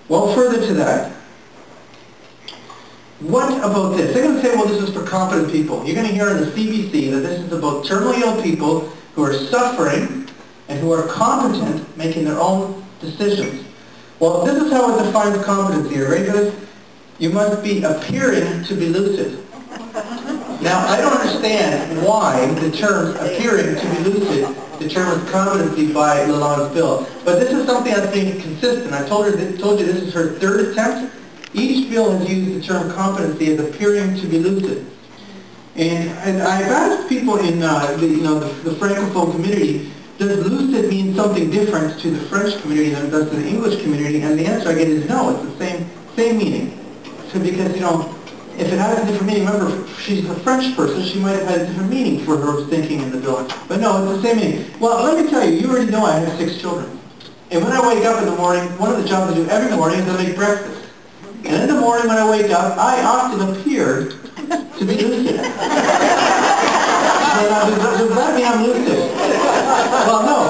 Well, further to that, what about this? They're going to say, well, this is for competent people. You're going to hear on the CBC that this is about terminally ill people who are suffering and who are competent making their own decisions. Well, this is how it defines competency, right, guys? You must be appearing to be lucid. Now, I don't understand why the term appearing to be lucid determines competency by Lalanne's bill. But this is something that's being consistent. I told you this is her third attempt. Each bill has used the term competency as appearing to be lucid. And I've asked people in the Francophone community, does lucid mean something different to the French community than it does to the English community? And the answer I get is no, it's the same meaning. So because, if it had a different meaning, remember, she's a French person, she might have had a different meaning for her thinking in the bill. But no, it's the same meaning. Well, let me tell you, you already know I have 6 children. And when I wake up in the morning, one of the jobs I do every morning is I make breakfast. And in the morning when I wake up, I often appear to be lucid. Does that mean I'm lucid? Well, no.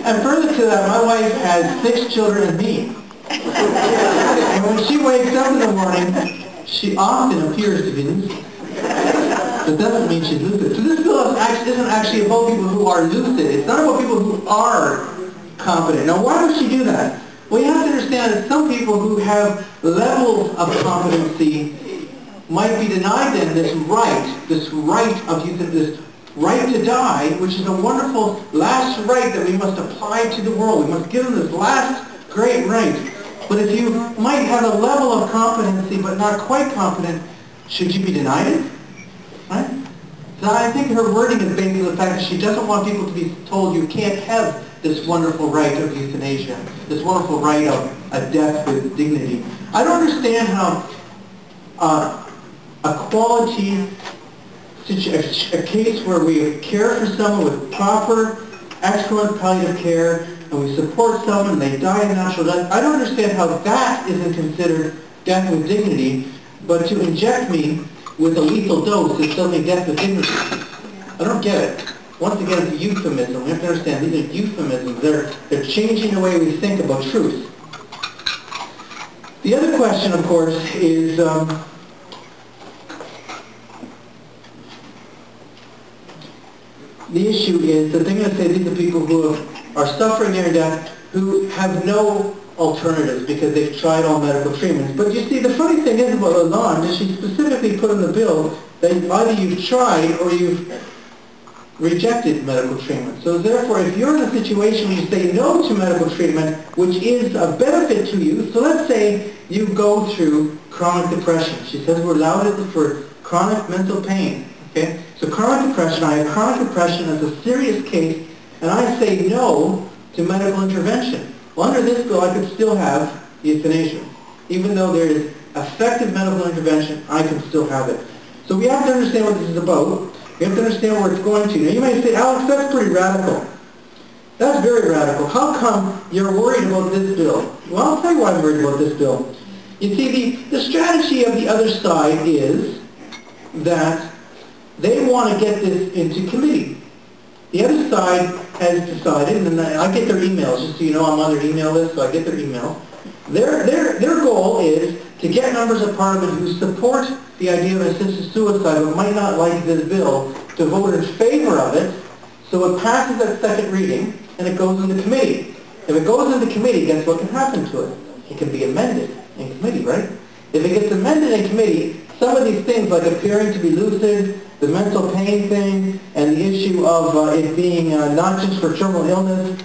And further to that, my wife has 6 children and me. And when she wakes up in the morning, she often appears to be lucid. That doesn't mean she's lucid. So this bill isn't actually about people who are lucid. It's not about people who are competent. Now, why would she do that? Well, you have to understand that some people who have levels of competency might be denied then this right to die, which is a wonderful last right that we must apply to the world. We must give them this last great right. But if you might have a level of competency but not quite competent, should you be denied it? Right? So I think her wording is based on the fact that she doesn't want people to be told you can't have this wonderful right of euthanasia, this wonderful right of a death with dignity. I don't understand how a quality, a case where we care for someone with proper, excellent palliative care, and we support someone and they die a natural death, I don't understand how that isn't considered death with dignity, but to inject me with a lethal dose is suddenly death with dignity. I don't get it. Once again, it's a euphemism. We have to understand these are euphemisms. They're changing the way we think about truth. The other question, of course, is the issue is that they're going to say these are people who are suffering near death who have no alternatives because they've tried all medical treatments. But you see, the funny thing is about Lalonde is she specifically put in the bill that either you've tried or you've rejected medical treatment. So therefore, if you're in a situation where you say no to medical treatment, which is a benefit to you, so let's say you go through chronic depression. She says we're allowed it for chronic mental pain. Okay? So chronic depression, I have chronic depression as a serious case, and I say no to medical intervention. Well, under this bill, I could still have euthanasia. Even though there is effective medical intervention, I can still have it. So we have to understand what this is about. We have to understand where it's going to. Now you might say, Alex, that's pretty radical. That's very radical. How come you're worried about this bill? Well, I'll tell you why I'm worried about this bill. You see, the strategy of the other side is that they want to get this into committee. The other side has decided, and I get their emails, just so you know I'm on their email list, so I get their email. Their goal is to get members of Parliament who support the idea of assisted suicide but might not like this bill to vote in favor of it, so it passes at second reading and it goes into committee. If it goes into committee, guess what can happen to it? It can be amended in committee, right? If it gets amended in committee, some of these things like appearing to be lucid, the mental pain thing, and the issue of it being not just for terminal illness,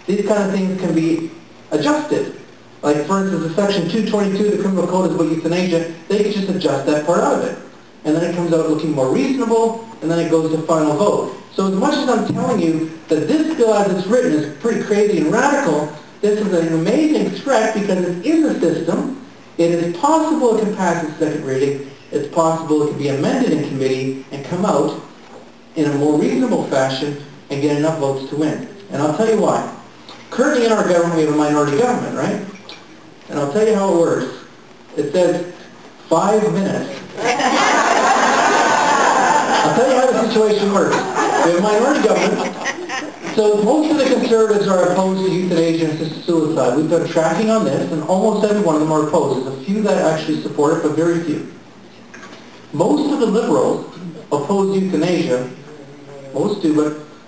these kind of things can be adjusted. Like, for instance, the Section 222 of the Criminal Code is about euthanasia. They can just adjust that part out of it. And then it comes out looking more reasonable, and then it goes to final vote. So as much as I'm telling you that this bill as it's written is pretty crazy and radical, this is an amazing threat because it's in the system. It is possible it can pass its second reading. It's possible it can be amended in committee and come out in a more reasonable fashion and get enough votes to win. And I'll tell you why. Currently in our government, we have a minority government, right? And I'll tell you how it works. It says 5 minutes. I'll tell you how the situation works. We have a minority government, so So most of the Conservatives are opposed to euthanasia and assisted suicide. We've done tracking on this, and almost every one of them are opposed. There's a few that actually support it, but very few. Most of the Liberals oppose euthanasia. Most do,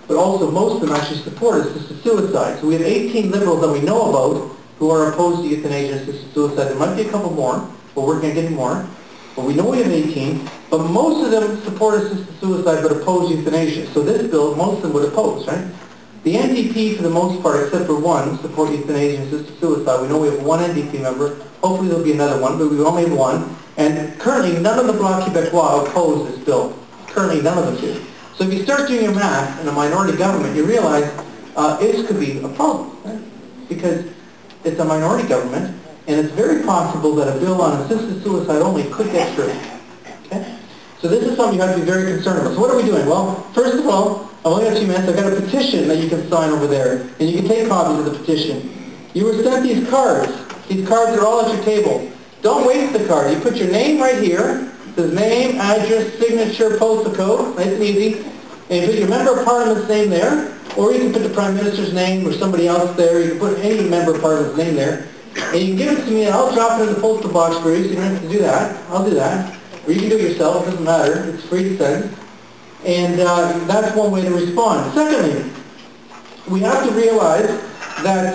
but also most of them actually support assisted suicide. So we have 18 Liberals that we know about who are opposed to euthanasia and assisted suicide. There might be a couple more. We're working on getting more. But we know we have 18. But most of them support assisted suicide but oppose euthanasia. So this bill, most of them would oppose, right? The NDP, for the most part, except for one, support euthanasia and assisted suicide. We know we have one NDP member. Hopefully there'll be another one, but we only have one. And currently, none of the Bloc Québécois oppose this bill. Currently, none of them do. So if you start doing your math in a minority government, you realize it could be a problem, right? Because it's a minority government, and it's very possible that a bill on assisted suicide only could get through. Okay? So this is something you have to be very concerned about. So what are we doing? Well, first of all, I've only got a few minutes. I've got a petition that you can sign over there, and you can take copies of the petition. You were sent these cards. These cards are all at your table. Don't waste the card. You put your name right here. It says name, address, signature, postal code. Nice and easy. And you put your member of parliament's name there, or you can put the Prime Minister's name or somebody else there. You can put any member of parliament's name there. And you can give it to me, and I'll drop it in the postal box for you, so you don't have to do that. I'll do that. Or you can do it yourself. It doesn't matter. It's free to send. And that's one way to respond. Secondly, we have to realize that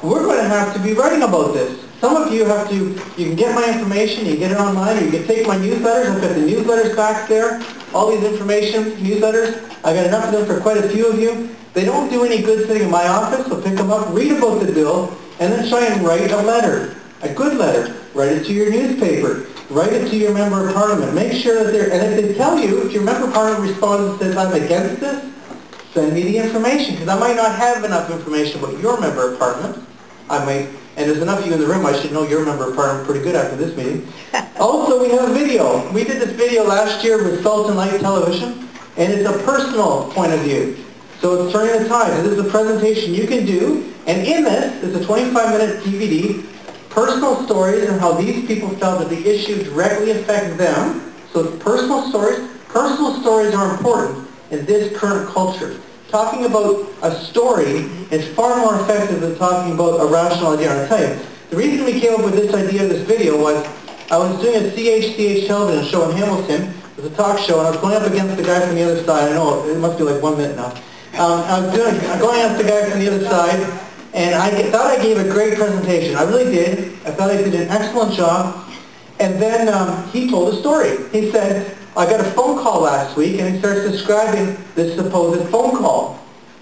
we're going to have to be writing about this. Some of you have to, you can get my information, you can get it online, or you can take my newsletters. I've got the newsletters back there, all these information newsletters. I've got enough of them for quite a few of you. They don't do any good sitting in my office, so pick them up, read about the bill, and then try and write a letter, a good letter. Write it to your newspaper. Write it to your member of parliament. Make sure that they're, and if they tell you, if your member of parliament responds and says, I'm against this, send me the information, because I might not have enough information about your member of parliament. I might, and there's enough of you in the room, I should know your member of parliament pretty good after this meeting. Also, we have a video. We did this video last year with Salt and Light Television, and it's a personal point of view. So it's Turning the Tide. So this is a presentation you can do, and in this is a 25-minute DVD, personal stories and how these people felt that the issue directly affected them. So it's personal stories. Personal stories are important in this current culture. Talking about a story is far more effective than talking about a rational idea. And I'll tell you, the reason we came up with this idea of this video was I was doing a CHCH television show in Hamilton. It was a talk show, and I was going up against the guy from the other side. I know, it must be like 1 minute now. I was going against the guy from the other side, and I thought I gave a great presentation. I really did. I thought I did an excellent job. And then he told a story. He said, I got a phone call last week, and he starts describing this supposed phone call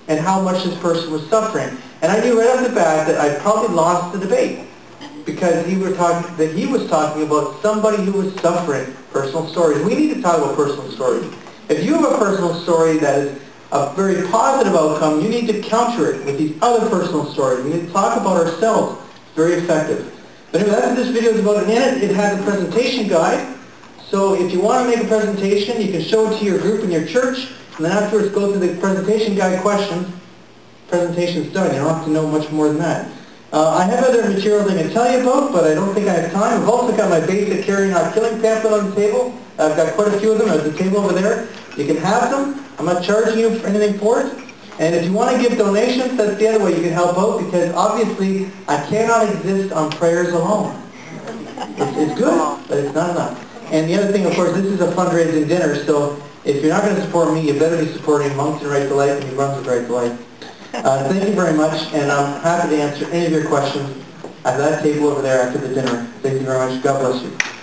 and how much this person was suffering. And I knew right off the bat that I probably lost the debate because he was talking about somebody who was suffering. Personal stories. We need to talk about personal stories. If you have a personal story that is a very positive outcome, you need to counter it with these other personal stories. We need to talk about ourselves. It's very effective. But anyway, that's what this video is about. And in it, it has a presentation guide. So if you want to make a presentation, you can show it to your group in your church, and then afterwards go through the presentation guide questions. Presentation's done. You don't have to know much more than that. I have other materials I can tell you about, but I don't think I have time. I've also got my basic Carrying Not Killing pamphlet on the table. I've got quite a few of them at the table over there. You can have them. I'm not charging you for anything for it. And if you want to give donations, that's the other way you can help out, because obviously I cannot exist on prayers alone. It's good, but it's not enough. And the other thing, of course, this is a fundraising dinner, so if you're not going to support me, you better be supporting Moncton Right to Life and New Brunswick Right to Life. Thank you very much, and I'm happy to answer any of your questions at that table over there after the dinner. Thank you very much. God bless you.